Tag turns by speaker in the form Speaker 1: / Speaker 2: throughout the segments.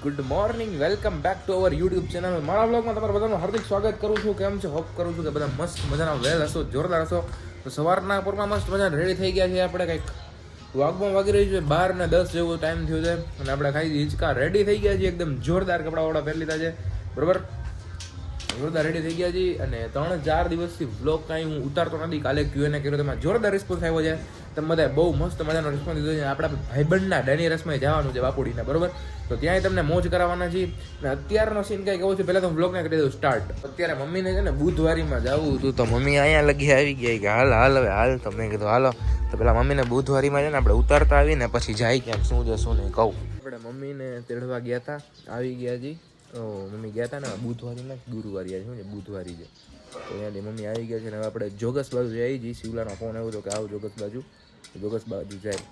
Speaker 1: Good morning, welcome back to our YouTube channel. મારા બ્લોગમાં તમારા બધાનું હાર્દિક સ્વાગત કરું છું. કેમ છે? હોપ કરું છું કે બધા મસ્ત મજાના વેલ હશો, જોરદાર હશો. તો સવારના પૂરમાં મસ્ત મજાના રેડી થઈ ગયા છે. આપણે કંઈક વાગમાં વાગી રહ્યું છે 12:10 જેવો ટાઈમ થયો છે અને આપણે ખાઈ હિંચકા રેડી થઈ ગયા છીએ. એકદમ જોરદાર કપડાવાળા પહેરી લીધા છે, બરોબર. જોરદાર રેડી થઈ ગયા છીએ અને 3-4 દિવસથી વ્લોગ કાંઈ હું ઉતારતો નથી. કાલે Q&A કર્યો, તેમાં જોરદાર રિસ્પોન્સ આવ્યો છે. તમે બધાએ બહુ મસ્ત મજાનો રિસ્પોન્સ દીધો છે. આપણા ભાઈબંધના ડેની રસમાં જવાનું છે બાપુડીના, બરોબર. તો ત્યાંય તમને મોજ કરાવવાના છીએ. અને અત્યારનો સીન કંઈક એવો છે, પહેલાં તો હું વ્લોગને કરી દઉં સ્ટાર્ટ. અત્યારે મમ્મીને છે ને બુધવારીમાં જવું હતું, તો મમ્મી અહીંયા લગી આવી ગયા કે હાલ હવે હાલ. તો મેં કીધું હાલો. તો પેલા મમ્મીને બુધવારીમાં છે ને આપણે ઉતારતા આવીને પછી જાય ક્યાંક, શું છે શું નહીં કહું. આપણે મમ્મીને તેડવા ગયા હતા, આવી ગયા જી. મમ્મી ગયા હતા ને બુધવારીમાં, ગુરુવારી આજે શું છે બુધવારી છે. તો ત્યાંથી મમ્મી આવી ગયા છે ને હવે આપણે જોગસ બાજુ જઈ જઈએ. શિવલાનો ફોન આવ્યો હતો કે આવો જોગસ બાજુ જાય.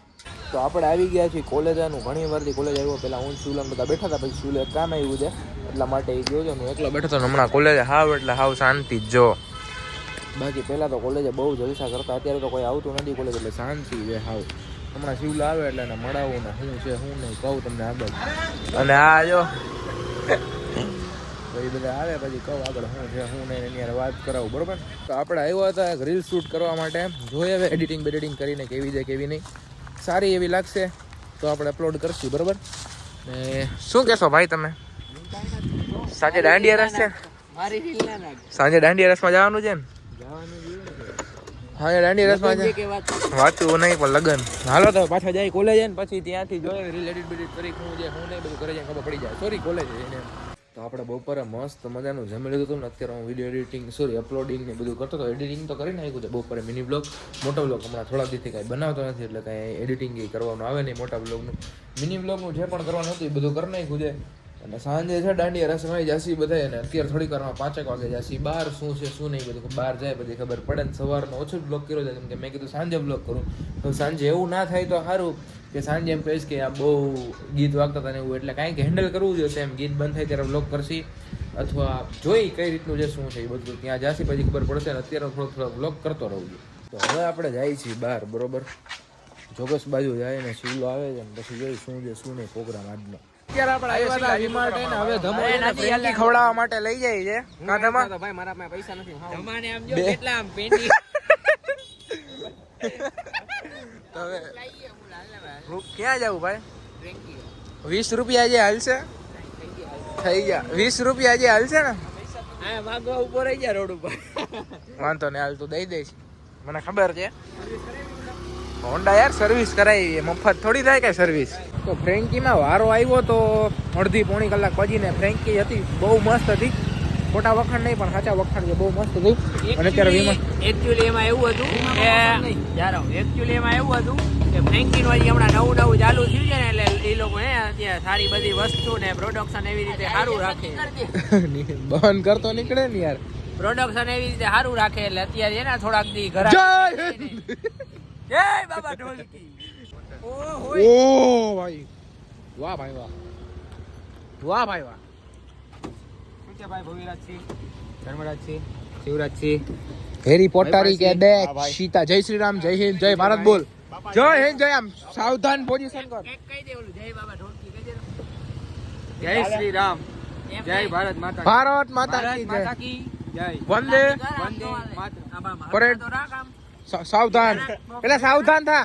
Speaker 1: તો આપણે આવી ગયા છીએ કોલેજ. આનું ઘણી વારથી કોલેજ આવ્યો. પહેલાં હું શિવલામ બધા બેઠા હતા, પછી શિવલે કામ આવ્યું છે એટલા માટે એ ગયો છે. હું એકલો બેઠો હતો ને હમણાં કોલેજ હાવ એટલે હાવ શાંતિ જ જો. બાકી પહેલાં તો કોલેજે બહુ જલસા કરતા, અત્યારે તો કોઈ આવતું નથી કોલેજ એટલે શાંતિ છે હાવ. હમણાં શિવલા આવે એટલે એને મળાવું ને શું છે શું નહીં કહું તમને આગળ. અને આ જો તો એ બધા આવે પછી કહું આગળ શું છે શું નહીં એની યાર વાત કરાવું, બરોબર. તો આપણે આવ્યા હતા એક રીલ શૂટ કરવા માટે. જોઈએ હવે એડિટિંગ કરીને કેવી છે કેવી નહીં. સારી એવી લાગશે તો આપણે અપલોડ કરશું, બરોબર. ને શું કહેશો ભાઈ તમે? સાંજે દાંડિયા રસ છે, સાંજે દાંડિયા રસમાં જવાનું છે ને? હા દાંડિયા રસમાં વાંચવું નહીં પણ લગન. હાલો તો પાછા જાય કોલેજ ને પછી ત્યાંથી જોઈએ રીલ એડિટ કરી શું છે શું નહીં બધું કરી જાય ખબર પડી જાય. સોરી કોલેજ એને. તો આપણે બપોરે મસ્ત મજાનું જમી લીધું હતું ને અત્યારે હું વિડીયો એડિટિંગ અપલોડિંગ ને બધું કરતો હતો. એડિટિંગ તો કરી નાખ્યું છે બપોરે. મિની બ્લોગ, મોટો બ્લોગ હમણાં થોડા દિવસથી કાંઈ બનાવતો નથી એટલે કાંઈ એડિટિંગ કરવાનું આવે નહીં. મોટા બ્લોગનું મિની બ્લોગનું જે પણ કરવાનું હતું એ બધું કરી નાખ્યું છે. અને સાંજે છે દાંડિયા રસમાં જાસી બધા. અને અત્યારે થોડીક વારમાં 5 વાગે જાસી બહાર. શું છે શું નહીં બધું બહાર જાય પછી ખબર પડે ને. સવારનો ઓછો જ બ્લોગ કર્યો છે કેમ કે મેં કીધું સાંજે બ્લોગ કરું. તો સાંજે એવું ના થાય તો સારું કે સાંજે એમ કહીશ કે આ બહુ ગીત વાગતા હતા ને એવું, એટલે કાંઈક હેન્ડલ કરવું જોઈએ. એમ ગીત બંધ થાય ત્યારે બ્લોગ કરશી અથવા જોઈ કઈ રીતનું જે શું છે એ બધું ત્યાં જાસી પછી ખબર પડશે. ને અત્યારે થોડો બ્લોગ કરતો રહું છું. તો હવે આપણે જઈએ છીએ બહાર, બરોબર. જોગસ બાજુ જાય ને શિવલો આવે છે ને પછી જોઈ શું છે શું નહીં પ્રોગ્રામ આજનો. અત્યારે આપણે આવ્યા હતા વીમાર્ટ ને હવે ધમાને ફ્રેન્કી ખવડાવવા માટે લઈ જાય છે. કા ધમા તો ભાઈ મારા પાસે પૈસા નથી. ધમાને આમ જો કેટલા આમ પેન્ડી. તો હવે ક્યાં જાવું ભાઈ? ફ્રેન્કી 20 રૂપિયા જે હાલશે થઈ ગયા. 20 રૂપિયા જે હાલશે ને હા માગવા ઉભો રહી ગયા રોડ ઉપર. વાંધો ને હાલ તું દઈ દઈશ, મને ખબર છે. હોન્ડા યાર સર્વિસ કરાવી, મફત થોડી થાય કઈ સર્વિસ. તો ફ્રેન્કીમાં વારો આવ્યો તો અડધી પોણી કલાક પછી ને ફ્રેન્કી હતી બહુ મસ્ત હતી. ખોટા વખાણ નહીં પણ સાચા વખાણ છે, બહુ મસ્ત હતી. અને અત્યારે
Speaker 2: એકચ્યુઅલી એમાં એવું હતું કે ફ્રેન્કીનું હજી હમણાં નવું ચાલુ થયું છે ને એટલે એ લોકો ત્યાં સારી બધી વસ્તુ ને પ્રોડક્શન એવી રીતે સારું રાખે.
Speaker 1: બંધ કરતો નીકળે ને યાર.
Speaker 2: પ્રોડક્શન એવી રીતે સારું રાખે એટલે અત્યારે છે ને થોડાક દી ઘર જય બાબા ઢોલકી.
Speaker 1: ઓ ભાઈ વાહ ભાઈ વાહ, વાહ ભાઈ વાહ.
Speaker 2: શું છે ભાઈ? ભવિરાજસિંહ, ધર્મરાજસિંહ, શિવરાજસિંહ,
Speaker 1: હેરી પોટારી કે બેક સીતા. જય શ્રી રામ, જય હિન્દ, જય ભારત બોલ. જય હિન્દ, જય આમ સાવધાન પોઝિશન કર.
Speaker 2: કહી દે ઓલું જય બાબા ઢોલકી કહી દે. જય શ્રી રામ, જય ભારત માતા,
Speaker 1: ભારત માતા કી જય, વંદે પરેડ. સાવધાન, પેલા સાવધાન થા,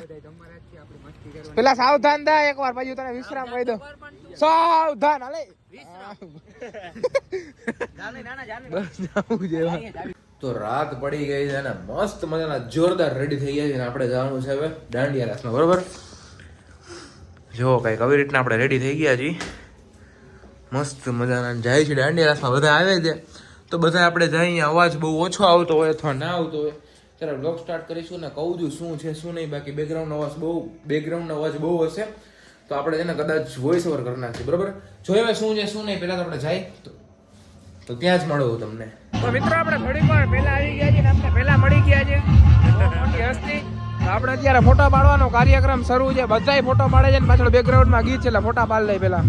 Speaker 1: પેલા સાવધાન થા એકવાર પછી તને વિશ્રામ કહી દો. સાવધાન હાલે. તો રાત પડી ગઈ છે ને મસ્ત મજાના જોરદાર રેડી થઈ ગયા છે ને આપણે જવાનું છે હવે દાંડિયા રાસમાં, બરોબર. જો કઈક આવી રીતના આપણે રેડી થઈ ગયા છીએ. મસ્ત મજાના જાય છે દાંડિયા રાસમાં. બધા આવે છે તો બધા આપણે જઈએ. અવાજ બહુ ઓછો આવતો હોય અથવા ના આવતો હોય ત્યારે બ્લોગ સ્ટાર્ટ કરીશું ને કહું છું શું છે શું નહીં. બાકી બેકગ્રાઉન્ડનો અવાજ બહુ હશે તો આપણે એને કદાચ વોઇસ ઓવર કરી નાખીએ, બરોબર. જોઈએ હવે શું છે શું નહીં. પહેલાં તો આપણે જાય તો ત્યાં જ મળવું તમને. તો મિત્રો આપણે થોડીક વાર પહેલા આવી ગયા છીએ ને આપણે પહેલા મળી ગયા છે મોટી હસ્તી. આપણે અત્યારે ફોટો પાડવાનો કાર્યક્રમ શરૂ છે. બધાય ફોટો પાડે છે ને પાછળ બેકગ્રાઉન્ડમાં ગીત છે એટલે ફોટા પાડી લઈ પેલા.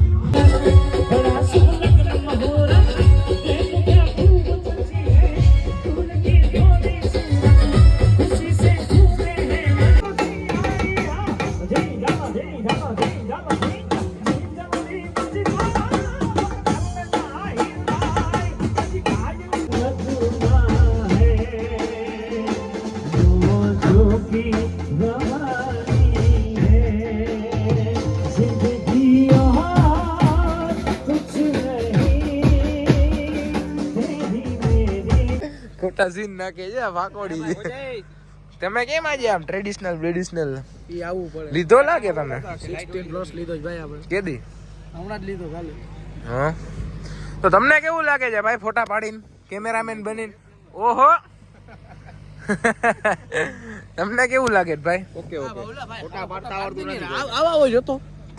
Speaker 1: ખોટા સીન નાખે છે વાકોડી તમે કેમ આજે આમ ટ્રેડિશનલ
Speaker 3: ઈ આવવું પડે.
Speaker 1: લીધો લાગે તમે
Speaker 3: 16 પ્લસ લીધો છે ભાઈ આપણે.
Speaker 1: કેદી
Speaker 3: હમણાં જ લીધો ખાલી.
Speaker 1: હા તો તમને કેવું લાગે છે ભાઈ ફોટા પાડીને કેમેરામેન બનીને ઓહો તમને કેવું લાગે છે ભાઈ
Speaker 3: ઓકે ફોટા પાડતા આવડતું નથી. આવા હોય જોતો.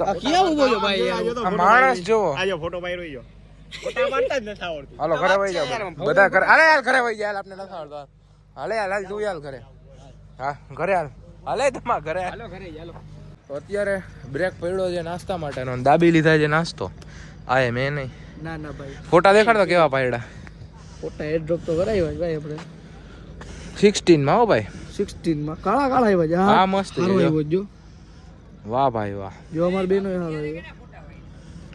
Speaker 3: આ કિયા ઉભો છે ભાઈ યાર.
Speaker 1: આ માણસ જોવો
Speaker 3: આજો ફોટો પાડ્યો યો. ફોટા પાડતા જ નથી આવડતું.
Speaker 1: હાલો ઘરે વઈ જાવ બધા ઘરે હાલે યાર ઘરે વઈ જાય આપને નથી આવડતું હાલે હાલ તું હાલ ઘરે હા ઘરે હાલે તમારા ઘરે
Speaker 3: હાલો ઘરે ચાલો.
Speaker 1: તો અત્યારે બ્રેક પડ્યો છે નાસ્તા માટેનો અને દાબી લીધા છે નાસ્તો આ એ મેં નહીં
Speaker 3: ના ના ભાઈ.
Speaker 1: ફોટા દેખાડતો કેવા પાડ્યા
Speaker 3: ફોટા એડ ડ્રોપ તો કરાવ્યા છે ભાઈ આપણે.
Speaker 1: 16 માં હો ભાઈ
Speaker 3: 16 માં કાળા આવ્યા છે.
Speaker 1: હા, મસ્ત છે
Speaker 3: સારો
Speaker 1: જો.
Speaker 3: આવ્યો જો.
Speaker 1: વાહ ભાઈ વાહ
Speaker 3: જો અમાર બેનો હારો આવ્યો.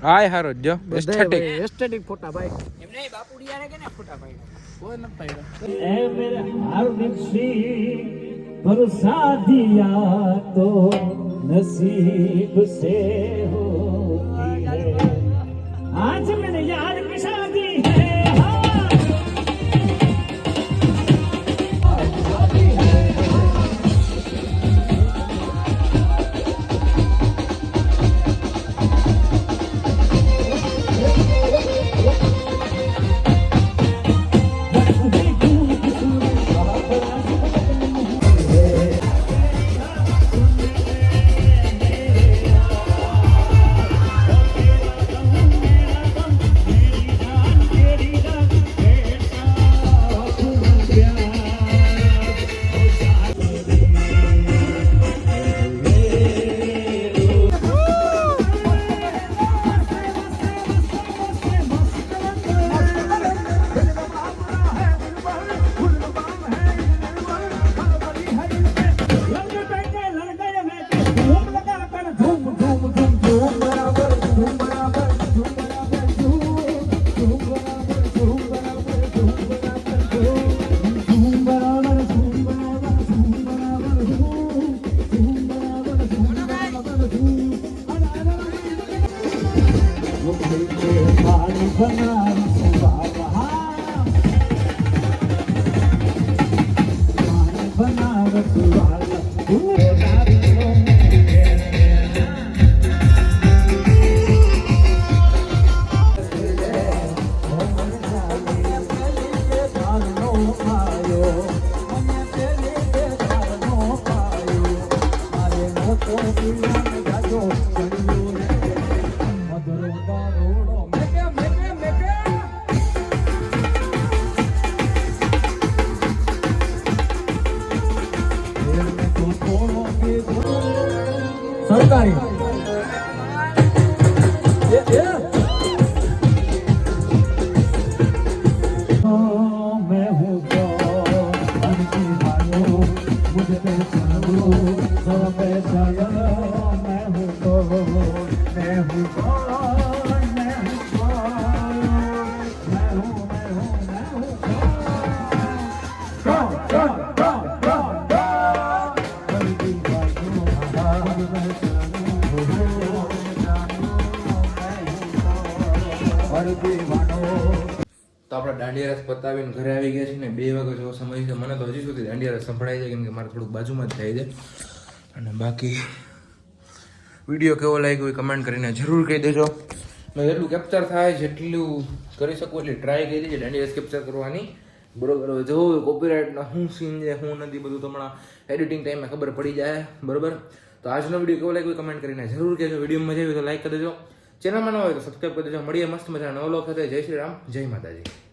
Speaker 1: હાય હારો જ જો
Speaker 3: બધાય
Speaker 1: એસ્થેટિક
Speaker 3: ભાઈ એસ્થેટિક ફોટા ભાઈ.
Speaker 2: એમને બાપુડિયાને કેને ફોટા પાડ્યા
Speaker 3: કોઈ નથી પાડ્યા.
Speaker 4: ऐ मेरे हार्दिक श्री भरोसा दिया तो नसीब से होती है आज मैंने यार की शादी है सरकारी मैं हूँ मुझे पहचानो सब पहचानो मैं हूँ मैं हूँ मैं
Speaker 1: તો આપણે દાંડિયા રસ પતાવીને ઘરે આવી ગયા છીએ ને 2 વાગે જેવો સમય છે મને તો હજી સુધી દાંડિયા રસ સંભળાય છે કેમ કે મારે થોડુંક બાજુમાં જ થાય છે અને બાકી વિડીયો કેવો લાગ્યો એ કમેન્ટ કરીને જરૂર કહી દેજો મેં જેટલું કેપ્ચર થાય જેટલું કરી શકું એટલી ટ્રાય કરી છે દાંડિયા રસ કેપ્ચર કરવાની બરોબર હવે જો કોપીરાઇટના શું સીન છે શું નથી બધું તમને એડિટિંગ ટાઈમે ખબર પડી જાય બરોબર તો આજનો વિડીયો કેવો લાગ્યો કમેન્ટ કરીને જરૂર કહેજો વિડીયો મજા આવી તો લાઈક કરી દેજો ચેનલમાં ન હોય તો સબસ્ક્રાઈબ કરી દેજો મળીએ મસ્ત મજાના નવો લોક સાથે જય શ્રી રામ જય માતાજી